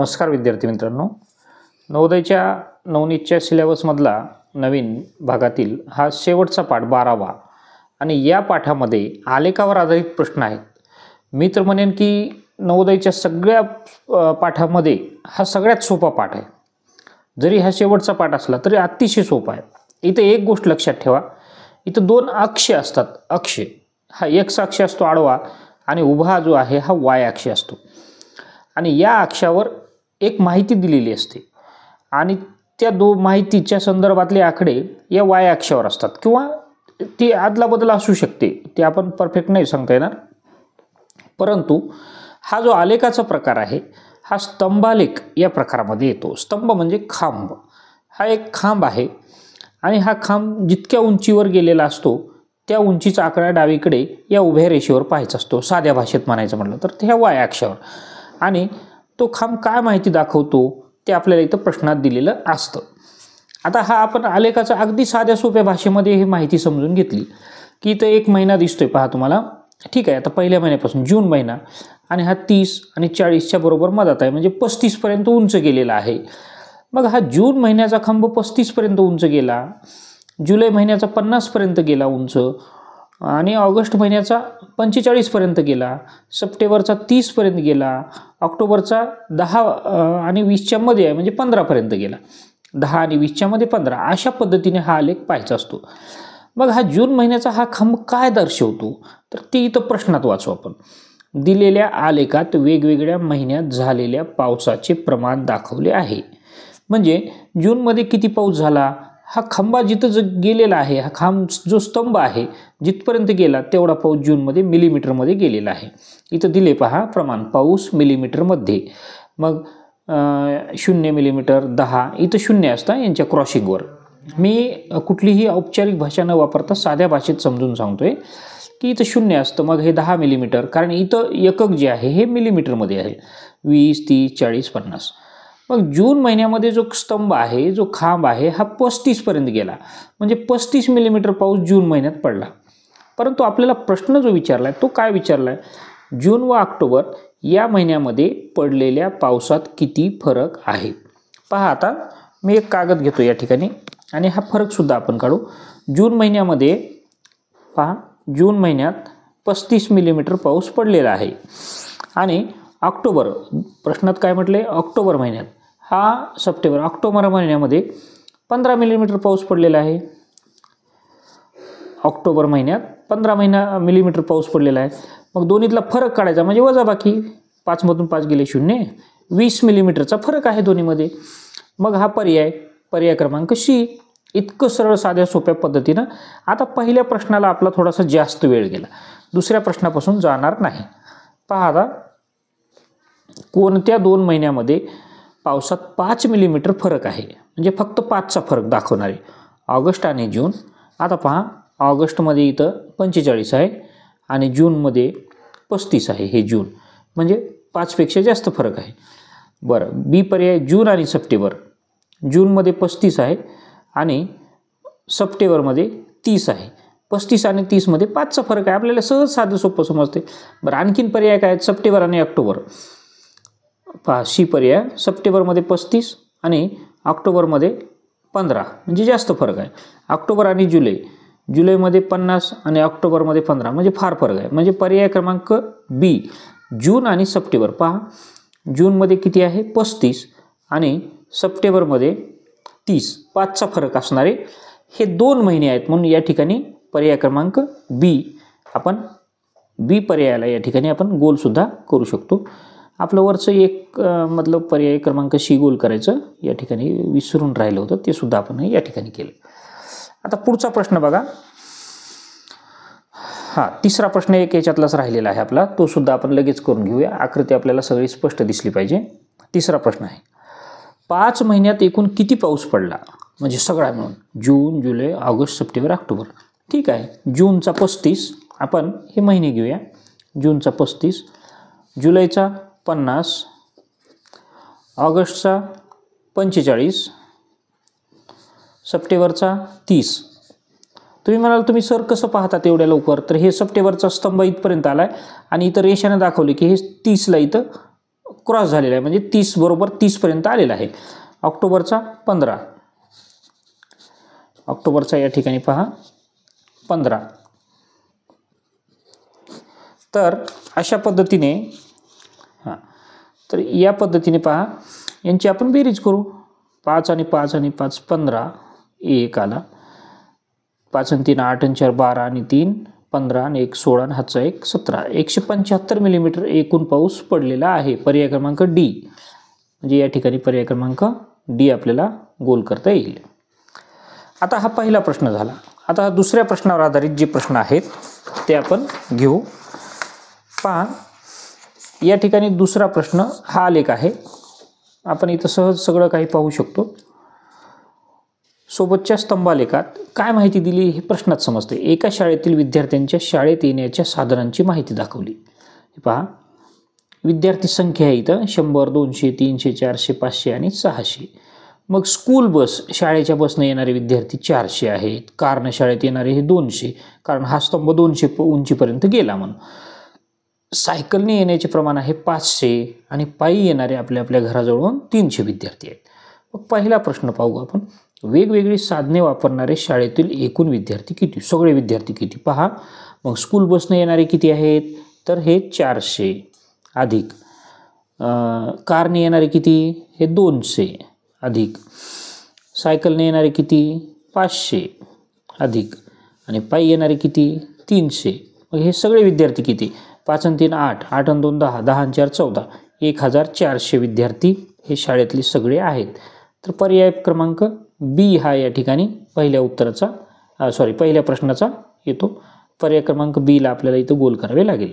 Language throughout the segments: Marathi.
नमस्कार विद्यार्थी मित्रांनो, नवोदयच्या नवनीतच्या सिलेबसमधला नवीन भागातील हा शेवटचा पाठ 12वा आणि या पाठामध्ये आलेखावर आधारित प्रश्न आहेत। मी तर म्हणेन की नवोदयच्या सगळ्या पाठामध्ये हा सगळ्यात सोपा पाठ आहे। जरी हा शेवटचा पाठ असला तरी अतिशय सोपा आहे। इथे एक गोष्ट लक्षात ठेवा, इथे दोन अक्ष असतात। अक्ष हा एक्स अक्ष असतो आडवा आणि उभा जो आहे हा वाय अक्ष असतो आणि या अक्षावर एक माहिती दिलेली असते आणि त्या माहितीच्या संदर्भातले आकडे या वाय अक्षावर असतात किंवा ती आदलाबदल असू शकते, ते आपण परफेक्ट नाही सांगता येणार। परंतु हा जो आलेखाचा प्रकार आहे हा स्तंभालेख या प्रकारामध्ये येतो। स्तंभ म्हणजे खांब, हा एक खांब आहे आणि हा खांब जितक्या उंचीवर गेलेला असतो त्या उंचीचा आकडा डावीकडे या उभ्या रेषेवर पाहायचा असतो। साध्या भाषेत म्हणायचं म्हटलं तर ह्या वाय अक्षावर, आणि तो खांब काय माहिती दाखवतो ते आपल्याला इथं प्रश्नात दिलेलं असतं। आता हा आपण आलेखाचा अगदी साध्या सोप्या भाषेमध्ये ही माहिती समजून घेतली की इथं एक महिना दिसतोय पहा तुम्हाला, ठीक आहे। आता पहिल्या महिन्यापासून जून महिना आणि हा 30 आणि 40च्या बरोबर मधात आहे, म्हणजे 35 पर्यंत उंच गेलेला आहे। मग हा जून महिन्याचा खांब 35 पर्यंत उंच गेला, जुलै महिन्याचा 50 पर्यंत गेला उंच, आणि ऑगस्ट महिन्याचा 45 पर्यंत गेला, सप्टेंबरचा 30 पर्यंत गेला, ऑक्टोबरचा 10 आणि 20च्या मध्ये आहे म्हणजे 15 पर्यंत गेला, 10 आणि 20च्या मध्ये 15, अशा पद्धतीने हा आलेख पाहायचा असतो। मग हा जून महिन्याचा हा खांब काय दर्शवतो तर ते इथं प्रश्नात वाचू आपण। दिलेल्या आलेखात वेगवेगळ्या महिन्यात झालेल्या पावसाचे प्रमाण दाखवले आहे। म्हणजे जून मध्ये किती पाऊस झाला, हा खांबा जिथं गेलेला आहे, हा खांब जो स्तंभ आहे जिथपर्यंत गेला तेवढा पाऊस जूनमध्ये मिलीमीटरमध्ये गेलेला आहे। इथं दिले पहा प्रमाण, पाऊस मिलीमीटरमध्ये। मग 0 मिलीमीटर, 10, इथं 0 असतं यांच्या क्रॉसिंगवर। मी कुठलीही औपचारिक भाषा न वापरता साध्या भाषेत समजून सांगतोय की इथं 0 असतं। मग हे 10 मिलीमीटर, कारण इथं एकक जे आहे हे मिलीमीटरमध्ये आहे, 20, 30, 40, 50। मग जून महिन्यामध्ये जो स्तंभ आहे, जो खांब आहे, हा 35 पर्यंत गेला, म्हणजे 35 मिलीमीटर पाऊस जून महिन्यात पडला। परंतु आपल्याला प्रश्न जो विचारलाय तो काय विचारलाय, जून व ऑक्टोबर या महिन्यामध्ये पडलेल्या पावसात किती फरक आहे। पहा, आता मी एक कागद घेतो या ठिकाणी आणि हा फरक सुद्धा आपण काढू। जून महिन्यामध्ये पहा, जून महिन्यात 35 मिलीमीटर पाऊस पडलेला आहे आणि ऑक्टोबर, प्रश्नात काय म्हटले, ऑक्टोबर महिन्यात, हा सप्टेंबर, ऑक्टोबर महिन्यामध्ये 15 मिलीमीटर पाऊस पडलेला आहे। ऑक्टोबर महिन्यात 15 मिलीमीटर पाऊस पडलेला आहे। मग दोन्हीतला फरक काढायचा म्हणजे वजाबाकी, 5 मधून 5 गेले 0, 20 मिलीमीटरचा फरक आहे दोन्हीमध्ये। मग हा पर्याय क्रमांक सी। इतकं सरळ साध्या सोप्या पद्धतीनं। आता पहिल्या प्रश्नाला आपला थोडासा जास्त वेळ गेला, दुसऱ्या प्रश्नापासून जाणार नाही। पहा, आता कोणत्या 2 महिन्यामध्ये पावसात 5 मिलीमीटर फरक आहे, म्हणजे फक्त 5चा फरक दाखवणारे, ऑगस्ट आणि जून। आता पहा, ऑगस्टमध्ये इथं 45 आहे आणि जूनमध्ये 35 आहे, हे जून, म्हणजे 5पेक्षा जास्त फरक आहे। बरं, बी पर्याय जून आणि सप्टेंबर, जूनमध्ये 35 आहे आणि सप्टेंबरमध्ये 30 आहे। 35 आणि 30मध्ये 5चा फरक आहे, आपल्याला सहज साधं सोपं समजते। बरं, आणखीन पर्याय काय आहेत, सप्टेंबर आणि ऑक्टोबर। पहा, सी पर्याय, सप्टेंबरमध्ये 35 आणि ऑक्टोबरमध्ये 15, म्हणजे जास्त फरक आहे। ऑक्टोबर आणि जुलैमध्ये 50 आणि ऑक्टोबरमध्ये 15, म्हणजे फार फरक आहे। म्हणजे पर्याय क्रमांक बी, जून आणि सप्टेंबर। पहा, जूनमध्ये किती आहे, 35 आणि सप्टेंबरमध्ये 30, 5चा फरक असणारे हे 2 महिने आहेत। म्हणून या ठिकाणी पर्याय क्रमांक बी, आपण बी पर्यायाला या ठिकाणी आपण गोलसुद्धा करू शकतो। आपलं वरचं एक मतलब पर्याय क्रमांक सी गोल करायचं या ठिकाणी विसरून राहिलं होतं, ते सुद्धा आपण या ठिकाणी केलं। आता पुढचा प्रश्न बघा, हा तिसरा प्रश्न एक याच्यातलाच राहिलेला आहे आपला, तो सुद्धा आपण लगेच करून घेऊया, आकृती आपल्याला सगळी स्पष्ट दिसली पाहिजे। तिसरा प्रश्न आहे, 5 महिन्यात एकूण किती पाऊस पडला, म्हणजे सगळा मिळून, जून, जुलै, ऑगस्ट, सप्टेंबर, ऑक्टोबर। ठीक आहे, जूनचा 35, आपण हे महिने घेऊया, जूनचा 35, जुलैचा 50, ऑगस्टचा 45, सप्टेंबरचा 30। तुम्ही म्हणाल तुम्ही सर कसं पाहता एवढ्या लवकर, तर हे सप्टेंबरचा स्तंभ इथपर्यंत आलाय आणि इथं रेषाने दाखवले की हे 30ला इथं क्रॉस झालेला आहे, म्हणजे 30 बरोबर 30 पर्यंत आलेला आहे. ऑक्टोबरचा 15, ऑक्टोबरचा या ठिकाणी पहा 15. तर अशा पद्धतीने तर या पद्धतीने पहा यांची आपण बेरीज करू. 5 आणि 5 आणि 5 15, एक आला. 5 आणि 3 8 आणि 4 12 आणि 3 15 आणि 1 16 आणि हातचा 1 17. 175 मिलीमीटर एकूण पाऊस पडलेला आहे. पर्याय क्रमांक डी, म्हणजे या ठिकाणी पर्याय क्रमांक डी आपल्याला गोल करता येईल. आता हा पहिला प्रश्न झाला. आता दुसऱ्या प्रश्नावर आधारित जे प्रश्न आहेत ते आपण घेऊ. पहा या ठिकाणी दुसरा प्रश्न हा आलेख आहे. आपण इथं सहज सगळं काही पाहू शकतो. सोबतच्या स्तंभालेखात काय माहिती दिली हे प्रश्नात समजते. एका शाळेतील विद्यार्थ्यांच्या शाळेत येण्याच्या साधनांची माहिती दाखवली. पहा विद्यार्थी संख्या आहे इथं 100 200 300 400 500 आणि 600. मग स्कूल बस, शाळेच्या बसने येणारे विद्यार्थी 400 आहेत. कारने शाळेत येणारे हे 200, कारण हा स्तंभ 200 उंचीपर्यंत गेला म्हणून. सायकलने येण्याचे प्रमाण आहे 500 आणि पायी येणारे आपल्या आपल्या घराजवळून 300 विद्यार्थी आहेत. मग पहिला प्रश्न पाहू आपण. वेगवेगळी साधने वापरणारे शाळेतील एकूण विद्यार्थी किती, सगळे विद्यार्थी किती पहा. मग स्कूल बसने येणारे किती आहेत, तर हे 400 अधिक कारने येणारे किती, हे 200 अधिक सायकलने येणारे किती 500 अधिक आणि पायी येणारे किती 300. मग हे सगळे विद्यार्थी किती, 5 आणि 3 8, 8 आणि 2 10, 10 आणि 4 14, 1400 विद्यार्थी हे शाळेतले सगळे आहेत. तर पर्याय क्रमांक बी हा या ठिकाणी पहिल्या उत्तराचा पहिल्या प्रश्नाचा येतो. पर्याय क्रमांक बीला आपल्याला इथं गोल करावे लागेल,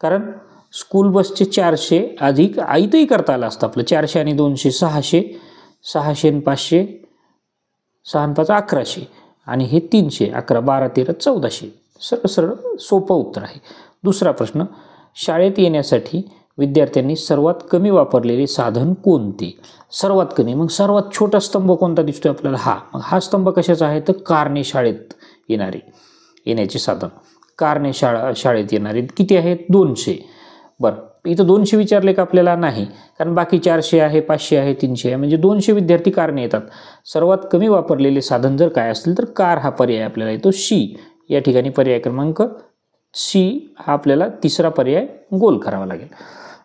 कारण स्कूल बसचे 400 अधिक इथंही करता आलं असतं आपलं. 400 आणि 200 600, 600 आणि 500, 6 आणि 5 1100 आणि हे 300, 11 12 13 1400. सरळ सरळ सोपं उत्तर आहे. दुसरा प्रश्न. शाळेत येण्यासाठी विद्यार्थ्यांनी सर्वात कमी वापरलेले साधन कोणते, सर्वात कमी. मग सर्वात छोटा स्तंभ कोणता दिसतोय आपल्याला, हा. मग हा स्तंभ कशाचा आहे, तर कारने शाळेत येण्याचे साधन. कारने शाळेत येणारे किती आहेत, 200. बरं इथं 200 विचारले का आपल्याला, नाही, कारण बाकी 400 आहे 500 आहे 300 आहे, म्हणजे 200 विद्यार्थी कारने येतात. सर्वात कमी वापरलेले साधन जर काय असतील तर कार हा पर्याय आपल्याला येतो. सी या ठिकाणी पर्याय क्रमांक सी हा आपल्याला तिसरा पर्याय गोल करावा लागेल.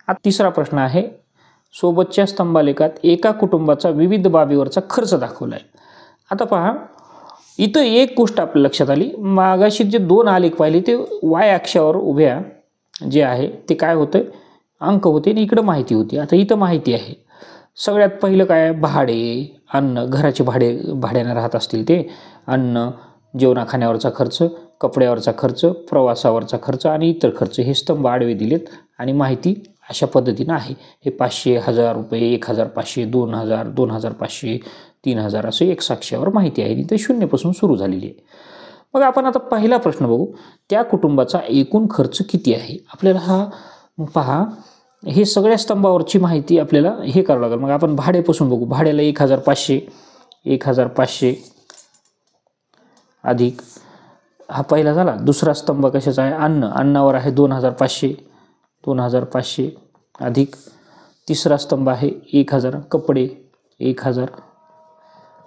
आता तिसरा प्रश्न आहे. सोबतच्या स्तंभालेखात एका कुटुंबाचा विविध बाबीवरचा खर्च दाखवला आहे. आता पहा इथं एक गोष्ट आपल्या लक्षात आली. मागाशी जे 2 आलेख पाहिले ते वाय अक्षावर उभ्या जे आहे ते काय होतं, अंक होते आणि इकडं माहिती होती. आता इथं माहिती आहे. सगळ्यात पहिलं काय, भाडे, अन्न, घराचे भाड्यानं राहत असतील ते, अन्न, जेवणा खाण्यावरचा खर्च, कपड्यावरचा खर्च, प्रवासावरचा खर्च आणि इतर खर्च. हे स्तंभ आडवे दिलेत आणि माहिती अशा पद्धतीनं आहे. हे 500 1000 रुपये, 1500, 2000, 2500, 3000 असं एक साक्षावर माहिती आहे. इथे 0 पासून सुरू झालेली आहे. मग आपण आता पहिला प्रश्न बघू. त्या कुटुंबाचा एकूण खर्च किती आहे आपल्याला, हा पहा हे सगळ्या स्तंभावरची माहिती आपल्याला हे करावं लागेल. मग आपण भाड्यापासून बघू. भाड्याला 1500 अधिक हा पहिला झाला. दुसरा स्तंभ कशाचा आहे, अन्नावर आहे 2500 अधिक तिसरा स्तंभ आहे 1000, कपडे 1000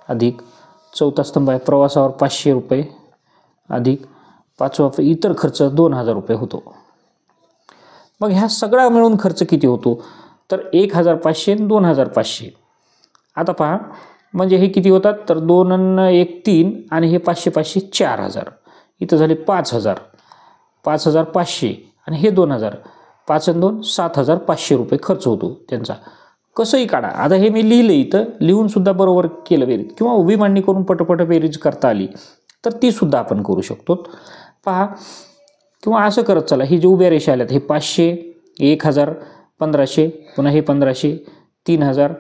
अधिक चौथा स्तंभ आहे प्रवासावर 500 रुपये अधिक पाचवा इतर खर्च 2000 रुपये होतो. मग ह्या सगळा मिळून खर्च किती होतो, तर 1500 आणि 2500. आता पहा म्हणजे हे किती होतात, तर 2 आणि 1 3 आणि हे 500 500 4000. इथं झाले 5000, 5500 आणि हे 2000, 5 आणि 2 7500 रुपये खर्च होतो त्यांचा. कसंही काढा. आता हे मी लिहिलं इथं, लिहून सुद्धा बरोबर केलं बेरीज, किंवा उभी मांडणी करून पटपट बेरीज करता आली तर ती सुद्धा आपण करू शकतो. पहा किंवा असं करत चला. ही जे उभ्या रेषा आल्यात हे 500 1000 1500 पुन्हा हे 1500 3000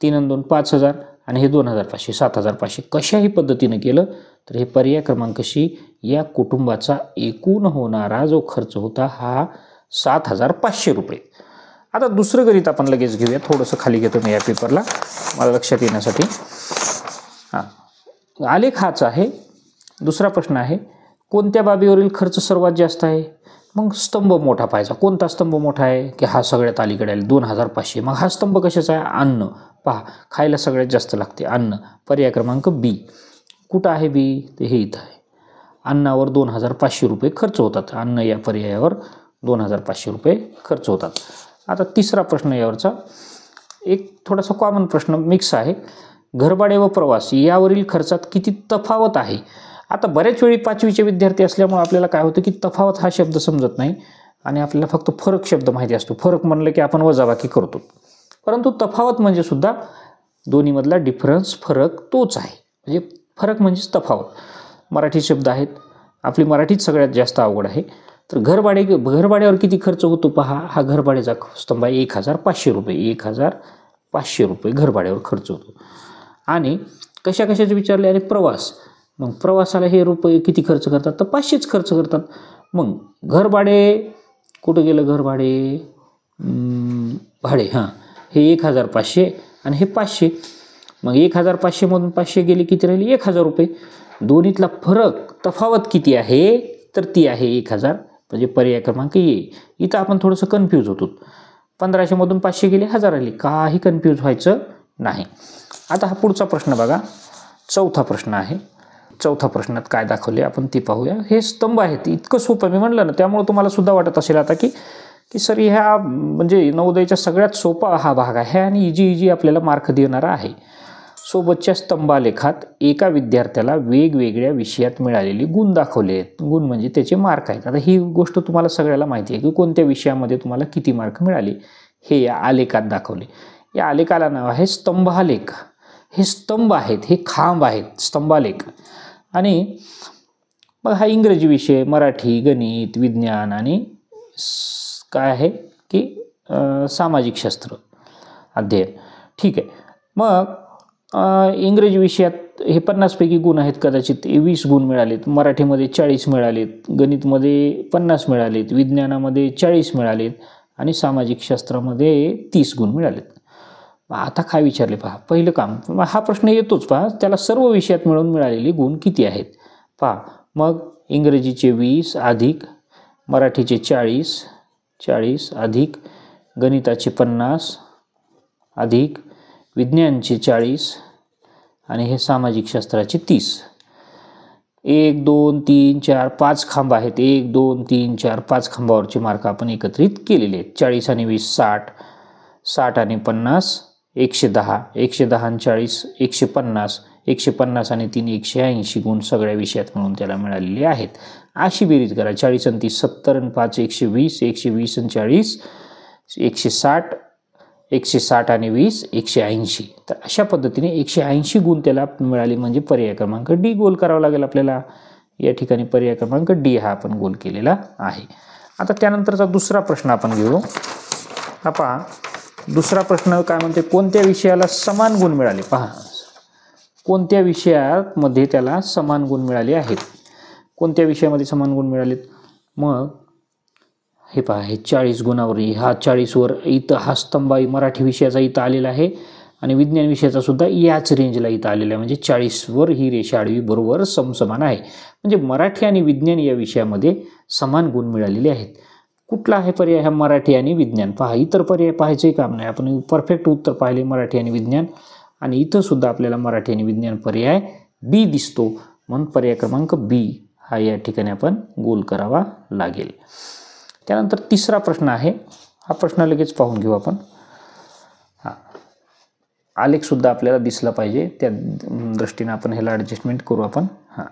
3 आणि 2 5000 आणि हे 2500 7500. कशाही पद्धतीनं केलं तर हे पर्याय क्रमांक सी या कुटुंबाचा एकूण होणारा जो खर्च होता हा 7500 रुपये. आता दुसरं गणित आपण लगेच घेऊया. थोडंसं खाली घेतो मी या पेपरला मला लक्षात येण्यासाठी. आलेख हाच आहे. दुसरा प्रश्न आहे. कोणत्या बाबीवरील खर्च सर्वात जास्त आहे? मग स्तंभ मोठा पाहायचा. कोणता स्तंभ मोठा आहे? की हा सगळ्यात अलीकडे आहे 2500. मग हा स्तंभ कशाचा आहे? अन्न. पहा, खायला सगळ्यात जास्त लागते अन्न. पर्याय क्रमांक बी. कुठं आहे बी? ते हे इथं आहे. अन्नावर 2500 रुपये खर्च होतात. अन्न या पर्यायावर 2500 रुपये खर्च होतात. आता तिसरा प्रश्न यावरचा एक थोडासा कॉमन प्रश्न मिक्स आहे. घरभाडे व प्रवास यावरील खर्चात किती तफावत आहे? आता बऱ्याच वेळी 5वीचे विद्यार्थी असल्यामुळे आपल्याला काय होतं की तफावत हा शब्द समजत नाही आणि आपल्याला फक्त फरक शब्द माहिती असतो. फरक म्हणलं की आपण वजाबाकी करतो, परंतु तफावत म्हणजे सुद्धा दोन्हीमधला डिफरन्स, फरक तोच आहे. म्हणजे फरक म्हणजेच तफावत. मराठी शब्द आहेत. आपली मराठीच सगळ्यात जास्त अवघड आहे. तर घरभाड्यावर किती खर्च होतो पहा. हा घरभाड्याचा स्तंभ आहे 1500 रुपये. 1500 रुपये घरभाड्यावर खर्च होतो. आणि कशाचे विचारले? आणि प्रवास. मग प्रवासाला हे रुपये किती खर्च करतात? तर 500च खर्च करतात. मग घरभाडे कुठं गेलं? घरभाडे भाडे, हां, हे 1500 आणि हे 500. मग 1500मधून 500 गेले, किती राहिले? 1000 रुपये. दोन्हीतला फरक, तफावत किती आहे? तर ती आहे 1000. म्हणजे पर्याय क्रमांक ए. इथं आपण थोडंसं कन्फ्यूज होतो. 1500मधून 500 गेले, 1000 आले. काही कन्फ्यूज व्हायचं नाही. आता हा पुढचा प्रश्न बघा. चौथा प्रश्न आहे. चौथा प्रश्नात काय दाखवले आपण ते पाहूया. हे स्तंभ आहेत. इतकं सोपं मी म्हणलं ना, त्यामुळे तुम्हाला सुद्धा वाटत असेल आता की सर ह्या म्हणजे नवोदयचा सगळ्यात सोपा हा भाग आहे आणि इजी आपल्याला मार्क देणारा आहे. सोबतच्या स्तंभालेखात एका विद्यार्थ्याला वेगवेगळ्या विषयात मिळालेले गुण दाखवले आहेत. गुण म्हणजे त्याचे मार्क आहेत. आता ही गोष्ट तुम्हाला सगळ्याला माहिती आहे की कोणत्या विषयामध्ये तुम्हाला किती मार्क मिळाले हे या आलेखात दाखवले. या आलेखाला नाव आहे स्तंभालेख. हे स्तंभ आहेत, हे खांब आहेत, स्तंभालेख. आणि मग हा इंग्रजी विषय, मराठी, गणित, विज्ञान आणि काय आहे की सामाजिक शास्त्र अध्ययन. ठीक आहे. मग इंग्रजी विषयात हे 50 पैकी गुण आहेत. कदाचित 20 गुण मिळालेत. मराठीमध्ये 40 मिळालेत. गणितमध्ये 50 मिळालेत. विज्ञानामध्ये 40 मिळालेत. आणि सामाजिक शास्त्रामध्ये 30 गुण मिळालेत. आता काय विचारले पहा. पहिलं काम, हा प्रश्न येतोच पहा, त्याला सर्व विषयात मिळून मिळालेले गुण किती आहेत पहा. मग इंग्रजीचे 20 अधिक मराठीचे 40 अधिक गणिताचे 50 अधिक विज्ञानचे 40 आणि हे सामाजिक शास्त्राचे 30. 1 2 3 4 5 खांब आहेत. 1 2 3 4 5 खांबावरचे मार्क आपण एकत्रित केलेले आहेत. 40 आणि 20 60, 60 आणि 50 110, 110 आणि 40 150, 150 आणि 3 180 गुण सगळ्या विषयात मिळून त्याला मिळालेले आहेत. अशी बेरीज करा. 40 आणि 30 70 आणि 5 120, 120 आणि 40 160, 160 आणि 20 180. तर अशा पद्धतीने 180 गुण त्याला मिळाले. म्हणजे पर्याय क्रमांक डी गोल करावा लागेल आपल्याला. या ठिकाणी पर्याय क्रमांक डी हा आपण गोल केलेला आहे. आता त्यानंतरचा दुसरा प्रश्न आपण घेऊ. हा पहा, दुसरा प्रश्न काय म्हणते, कोणत्या विषयाला समान गुण मिळाले पहा. कोणत्या विषयामध्ये त्याला समान गुण मिळाले आहेत? कोणत्या विषयामध्ये समान गुण मिळालेत? मग हे पहा, हे 40 गुणावर, हा 40वर इथं हा स्तंभ मराठी विषयाचा इथं आलेला आहे आणि विज्ञान विषयाचा सुद्धा याच रेंजला इथं आलेला आहे. म्हणजे 40वर ही रेषा आडवी बरोबर समसमान आहे. म्हणजे मराठी आणि विज्ञान या विषयामध्ये समान गुण मिळालेले आहेत. कुठला आहे पर्याय? हा मराठी आणि विज्ञान. पहा, इतर पर्याय पाहायचे काम नाही. आपण परफेक्ट उत्तर पाहिले मराठी आणि विज्ञान. आणि इथं सुद्धा आपल्याला मराठी आणि विज्ञान पर्याय बी दिसतो. म्हणून पर्याय क्रमांक बी हा या ठिकाणी आपण गोल करावा लागेल. त्यानंतर तिसरा प्रश्न आहे. हा प्रश्न लगेच पाहून घेऊ आपण. हा आलेखसुद्धा आपल्याला दिसला पाहिजे, त्या दृष्टीने आपण ह्याला ॲडजस्टमेंट करू आपण. हां,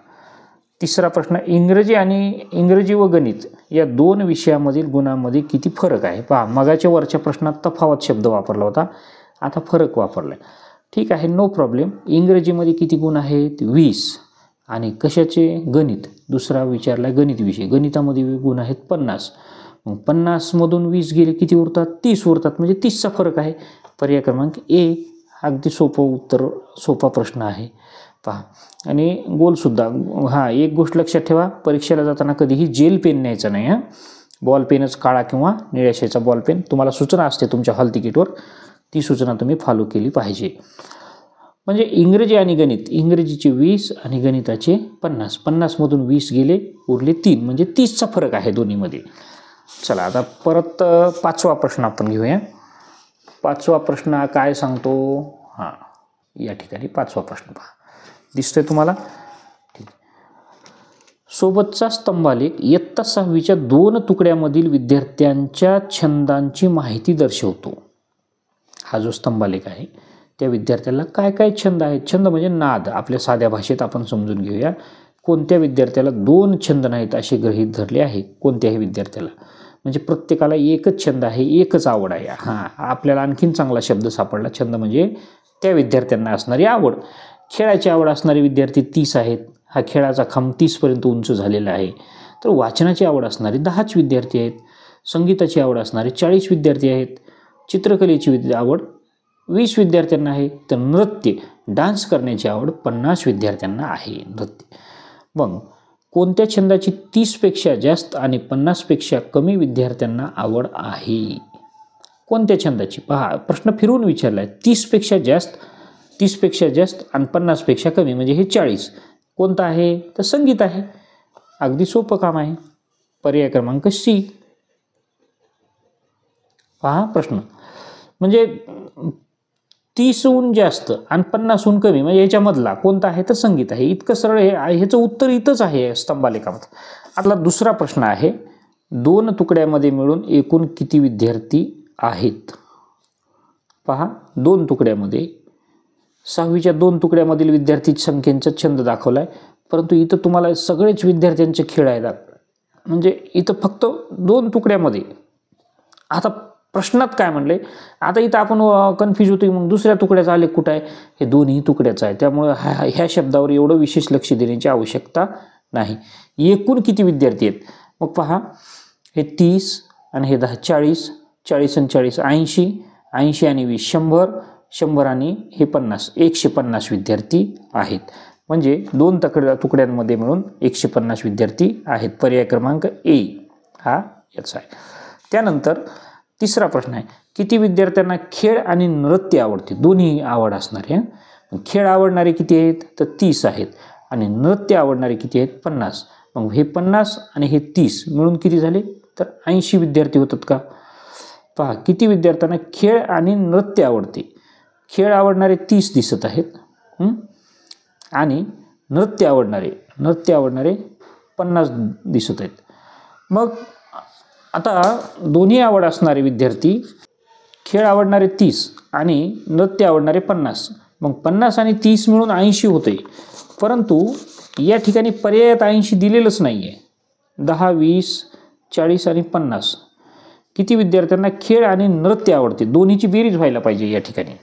तिसरा प्रश्न, इंग्रजी व गणित या दोन विषयामधील गुणांमध्ये किती फरक आहे पहा. मगाच्या वरच्या प्रश्नात तफावत शब्द वापरला होता, आता फरक वापरला आहे. ठीक आहे, नो प्रॉब्लेम. इंग्रजीमध्ये किती गुण आहेत? 20. आणि कशाचे? गणित. दुसरा विचारला गणित विषय. गणितामध्ये गुण आहेत 50. मग 50मधून 20 गेले, किती उरतात? 30 उरतात. म्हणजे 30चा फरक आहे. पर्याय क्रमांक ए. अगदी सोपं उत्तर, सोपा प्रश्न आहे पहा. आणि गोलसुद्धा. हां, एक गोष्ट लक्षात ठेवा, परीक्षेला जाताना कधीही जेल पेन न्यायचा नाही. हां, बॉल पेनच, काळा किंवा निळ्या शाईचा बॉल पेन. तुम्हाला सूचना असते तुमच्या हॉल तिकीटवर, ती सूचना तुम्ही फॉलो केली पाहिजे. म्हणजे इंग्रजी आणि गणित, इंग्रजीचे 20 आणि गणिताचे 50. 50मधून 20 गेले, उरले 3, म्हणजे 30चा फरक आहे दोन्हीमध्ये. चला आता परत 5वा प्रश्न आपण घेऊया. 5वा प्रश्न काय सांगतो? हां, या ठिकाणी 5वा प्रश्न पहा, दिसतोय तुम्हाला? ठीक. सोबतचा स्तंभालेख इयत्ता 6वीच्या 2 तुकड्यामधील विद्यार्थ्यांच्या छंदांची माहिती दर्शवतो. हा जो स्तंभालेख आहे त्या विद्यार्थ्याला काय काय छंद आहेत? छंद म्हणजे नाद, आपल्या साध्या भाषेत आपण समजून घेऊया. कोणत्या विद्यार्थ्याला 2 छंद नाहीत असे गृहीत धरले आहे? कोणत्याही विद्यार्थ्याला, म्हणजे प्रत्येकाला एकच छंद आहे, एकच आवड आहे. हां, आपल्याला आणखीन चांगला शब्द सापडला. छंद म्हणजे त्या विद्यार्थ्यांना असणारी आवड. खेळाची आवड असणारे विद्यार्थी 30 आहेत. हा खेळाचा खांब 30पर्यंत उंच झालेला आहे. तर वाचनाची आवड असणारे 10च विद्यार्थी आहेत. संगीताची आवड असणारे 40 विद्यार्थी आहेत. चित्रकलेची आवड 20 विद्यार्थ्यांना आहे. तर नृत्य, डान्स करण्याची आवड 50 विद्यार्थ्यांना आहे. नृत्य. मग कोणत्या छंदाची 30पेक्षा जास्त आणि 50पेक्षा कमी विद्यार्थ्यांना आवड आहे? कोणत्या छंदाची? पहा, प्रश्न फिरवून विचारला आहे. 30पेक्षा जास्त, 30पेक्षा जास्त आणि 50पेक्षा कमी, म्हणजे हे 40. कोणतं आहे? तर संगीत आहे. अगदी सोपं काम आहे. पर्याय क्रमांक C. पहा प्रश्न, म्हणजे 30हून जास्त आणि 50हून कमी, म्हणजे याच्यामधला कोणता आहे? तर संगीत आहे. इतकं सरळ आहे. ह्याचं उत्तर इथंच आहे स्तंभालेखामध्ये. आपला दुसरा प्रश्न आहे, 2 तुकड्यामध्ये मिळून एकूण किती विद्यार्थी आहेत? पहा, 2 तुकड्यामध्ये 6वीच्या 2 तुकड्यामधील विद्यार्थी संख्येचा छंद दाखवला आहे, परंतु इथं तुम्हाला सगळेच विद्यार्थ्यांचे खेळ आहेत. म्हणजे इथं फक्त 2 तुकड्यामध्ये. आता प्रश्नात काय म्हणले? आता इथं आपण कन्फ्यूज होतो, मग दुसऱ्या तुकड्याचं आलेख कुठं आहे? हे दोन्ही तुकड्याचं आहे. त्यामुळे ह्या शब्दावर एवढं विशेष लक्ष देण्याची आवश्यकता नाही. एकूण किती विद्यार्थी आहेत? मग पहा, हे 30 आणि हे 10, 40, 40 आणि 40 80, 80 आणि 20 100, 100 आणि हे 50, 150 विद्यार्थी आहेत. म्हणजे 2 तुकड्यांमध्ये मिळून 150 विद्यार्थी आहेत. पर्याय क्रमांक A हा याचा आहे. त्यानंतर तिसरा प्रश्न आहे, किती विद्यार्थ्यांना खेळ आणि नृत्य आवडते? दोन्ही आवड असणारे. खेळ आवडणारे किती आहेत? तर 30 आहेत. आणि नृत्य आवडणारे किती आहेत? 50. मग हे 50 आणि हे 30 मिळून किती झाले? तर 80 विद्यार्थी होतात का? पहा, किती विद्यार्थ्यांना खेळ आणि नृत्य आवडते? खेळ आवडणारे 30 दिसत आहेत आणि नृत्य आवडणारे 50 दिसत आहेत. मग आता दोन्ही आवड असणारे विद्यार्थी, खेळ आवडणारे 30 आणि नृत्य आवडणारे 50, मग 50 आणि 30 मिळून 80 होते. परंतु या ठिकाणी पर्यायात 80 दिलेलंच नाही आहे. 10, 20, 40 आणि 50 किती विद्यार्थ्यांना खेळ आणि नृत्य आवडते? दोन्हीची बेरीज व्हायला पाहिजे या ठिकाणी.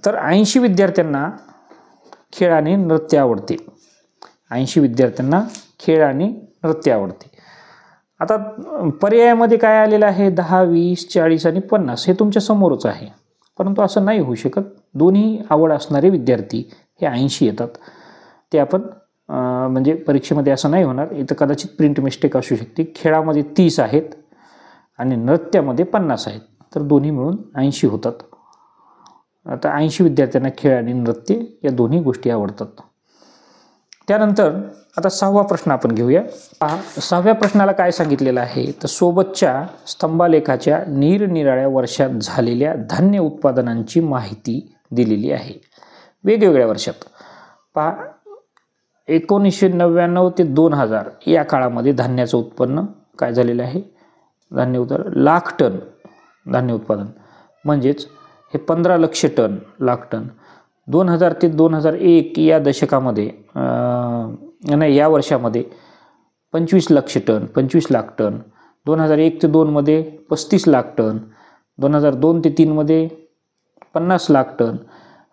तर 80 विद्यार्थ्यांना खेळ आणि नृत्य आवडते. 80 विद्यार्थ्यांना खेळ आणि नृत्य आवडते. आता पर्यायामध्ये काय आलेलं आहे? 10, 20, 40 आणि 50 हे तुमच्या समोरच आहे. परंतु असं नाही होऊ शकत. दोन्ही आवड असणारे विद्यार्थी हे 80 येतात. ते आपण म्हणजे परीक्षेमध्ये असं नाही होणार. इथं कदाचित प्रिंट मिस्टेक असू शकते. खेळामध्ये 30 आहेत आणि नृत्यामध्ये 50 आहेत, तर दोन्ही मिळून 80 होतात. आता 80 विद्यार्थ्यांना खेळ आणि नृत्य या दोन्ही गोष्टी आवडतात. त्यानंतर आता 6वा प्रश्न आपण घेऊया. 6व्या प्रश्नाला काय सांगितलेलं आहे? तर सोबतच्या स्तंभालेखाच्या निरनिराळ्या वर्षात झालेल्या धान्य उत्पादनांची माहिती दिलेली आहे. वेगवेगळ्या वर्षात पहा, 1999 ते 2000 या काळामध्ये धान्याचं उत्पन्न काय झालेलं आहे? धान्य उत्पादन लाख टन धान्य उत्पादन, म्हणजेच हे 15 लक्ष टन, लाख टन. 2000 ते 2001 या दशकामध्ये नाही, या वर्षामध्ये 25 लक्ष टन, 25 लाख टन. 2001 ते 2 मध्ये 35 लाख टन. 2002 ते 3 मध्ये 50 लाख टन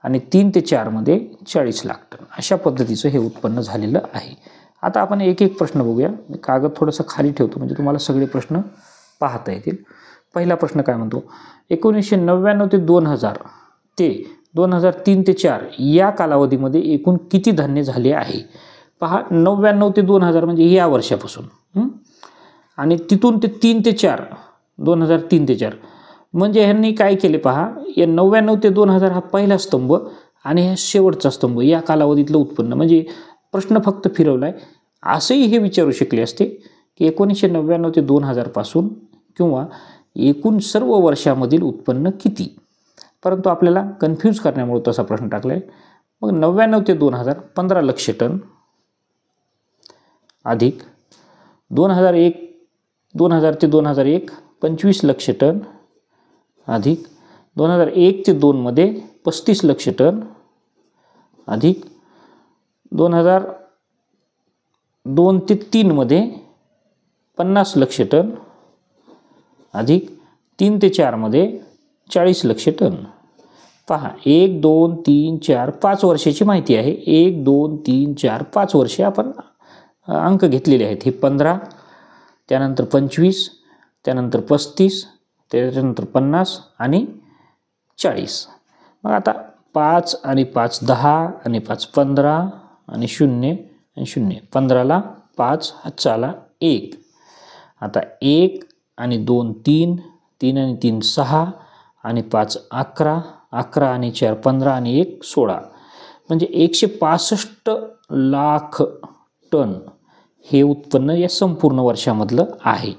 आणि 3 ते 4 मध्ये 40 लाख टन. अशा पद्धतीचं हे उत्पन्न झालेलं आहे. आता आपण एक एक प्रश्न बघूया. मी कागद थोडंसं खाली ठेवतो म्हणजे तुम्हाला सगळे प्रश्न पाहता येतील. पहिला प्रश्न काय म्हणतो? 1999 ते 2000 ते 2003 ते 4 या कालावधीमध्ये एकूण किती धान्य झाले आहे? पहा, 99 ते 2000 म्हणजे या वर्षापासून आणि तिथून ते 3 ते 4, 2003 ते 4 म्हणजे ह्यांनी काय केले पहा, या 99 ते 2000 हा पहिला स्तंभ आणि हा शेवटचा स्तंभ या कालावधीतलं उत्पन्न, म्हणजे प्रश्न फक्त फिरवलाय. असंही हे विचारू शकले असते की 1999 ते 2000 पासून किंवा एकूण सर्व वर्षामधील उत्पन्न किती, परंतु आपल्याला कन्फ्यूज करण्यामुळे तसा प्रश्न टाकलाय. मग 99 ते 2000 15 लक्ष टन अधिक 2000 ते 2001 25 लक्ष टन अधिक 2001 ते 2 मध्ये 35 लक्ष टन अधिक 2002 ते 3 मध्ये 50 लक्ष टन अधिक 3 ते 4 मध्ये 40 लक्ष टन. पहा 1 2 3 4 5 वर्षाची माहिती आहे. 1 2 3 4 5 वर्षे आपण अंक घेतलेले आहेत. हे 15, त्यानंतर 25, त्यानंतर 35, त्याच्यानंतर 50 आणि 40. मग आता 5 आणि 5 10 आणि 5 15 आणि 0 आणि 0 15ला 5 हातचा आला 1. आता 1 आणि 2 3, 3 आणि 3 6 आणि 5 11, 11 आणि 4 15 आणि 1 16, म्हणजे 165 लाख टन हे उत्पन्न या संपूर्ण वर्षामधलं आहे.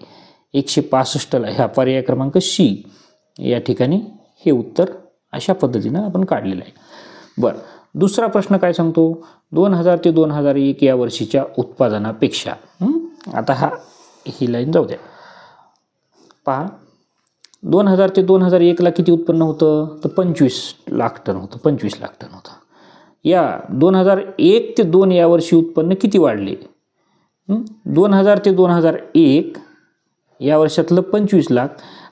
165ला ह्या पर्याय क्रमांक सी या ठिकाणी हे उत्तर अशा पद्धतीनं आपण काढलेलं आहे. बरं, दुसरा प्रश्न काय सांगतो, 2000 ते 2001 या वर्षीच्या उत्पादनापेक्षा. आता ही लाईन जाऊ द्या. पहा 2000 ते 2001ला किती उत्पन्न होतं, तर 25 लाख टन होतं. 25 लाख टन होतं. या 2001 ते 2 या वर्षी उत्पन्न किती वाढले, 2000 ते 2001 या वर्षातलं 25 लाख